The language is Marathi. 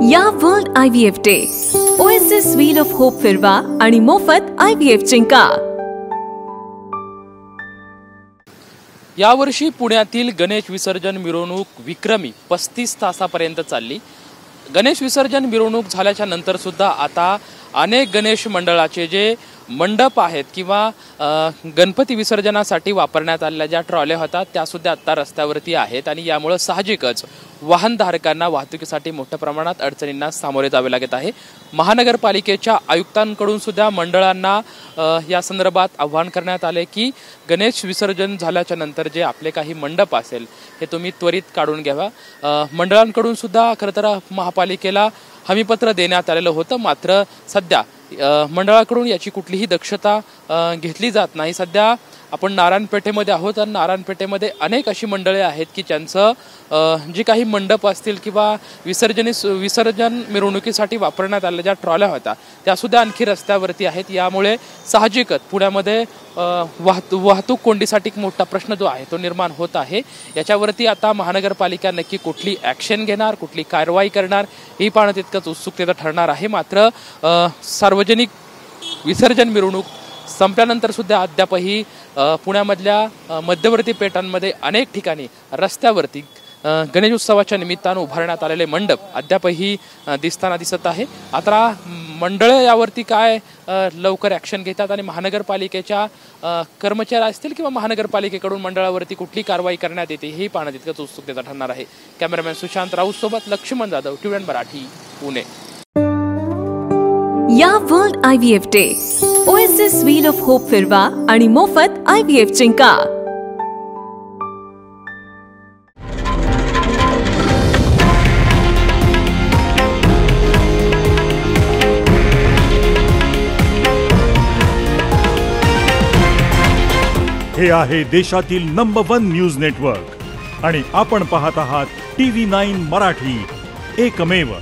या world IVF day OSS wheel of hope फिरवा आणि मोफत IVF जिंका। यावर्षी पुण्यातील गणेश विसर्जन मिरवणूक विक्रमी 35 तासापर्यंत चालली। गणेश विसर्जन मिरवणूक झाल्याच्या नंतर सुद्धा आता अनेक गणेश मंडळाचे जे मंडप आहेत किंवा गणपती विसर्जनासाठी वापरण्यात आलेल्या ज्या ट्रॉल्या होतात त्या सुद्धा आता रस्त्यावरती आहेत आणि यामुळे साहजिकच वाहनधारकांना वाहतुकीसाठी मोठ्या प्रमाणात अडचणींना सामोरे जावे लागत आहे। महानगरपालिकेच्या आयुक्तांकडून सुद्धा मंडळांना या संदर्भात आवाहन करण्यात आले की गणेश विसर्जन झाल्याच्या नंतर जे आपले काही मंडप असेल हे तुम्ही त्वरित काढून घ्यावा। मंडळांकडून सुद्धा खरं तर महापालिकेला हमीपत्र देण्यात आलेलं होतं, मात्र सध्या मंडळाकडून याची कुठलीही दक्षता घेतली जात नाही। सध्या आपण नारायणपेठेमध्ये आहोत आणि नारायणपेठेमध्ये अनेक अशी मंडळे आहेत की ज्यांचं जे काही मंडप असतील किंवा विसर्जन मिरवणुकीसाठी वापरण्यात आलेल्या ज्या ट्रॉल्या होत्या त्यासुद्धा आणखी रस्त्यावरती आहेत। यामुळे साहजिकच पुण्यामध्ये वाहतूक कोंडीसाठी एक मोठा प्रश्न जो आहे तो निर्माण होत आहे। याच्यावरती आता महानगरपालिका नक्की कुठली ॲक्शन घेणार, कुठली कारवाई करणार ही पाहणं तितकंच उत्सुकतेचं ठरणार आहे। मात्र सार्वजनिक विसर्जन मिरवणूक संपल्यानंतर सुद्धा अद्यापही पुण्यामधल्या मध्यवर्ती पेठांमध्ये अनेक ठिकाणी रस्त्यावरती गणेशोत्सवाच्या निमित्तानं उभारण्यात आलेले मंडप अद्यापही दिसताना दिसत आहे। आता मंडळे यावरती काय लवकर ॲक्शन घेतात आणि महानगरपालिकेच्या कर्मचारी असतील किंवा महानगरपालिकेकडून मंडळावरती कुठली कारवाई करण्यात येते हे पाहणं तितकंच उत्सुकतेचं ठरणार आहे। कॅमेरामॅन सुशांत राऊत सोबत लक्ष्मण जाधव, TVN मराठी, पुणे। या world IVF day OSS wheel of hope फिरवा आणि मोफत IVF जिंका। हे आहे देशातील नंबर 1 न्यूज नेटवर्क आणि आपण पाहत आहात TV9 मराठी, एकमेव।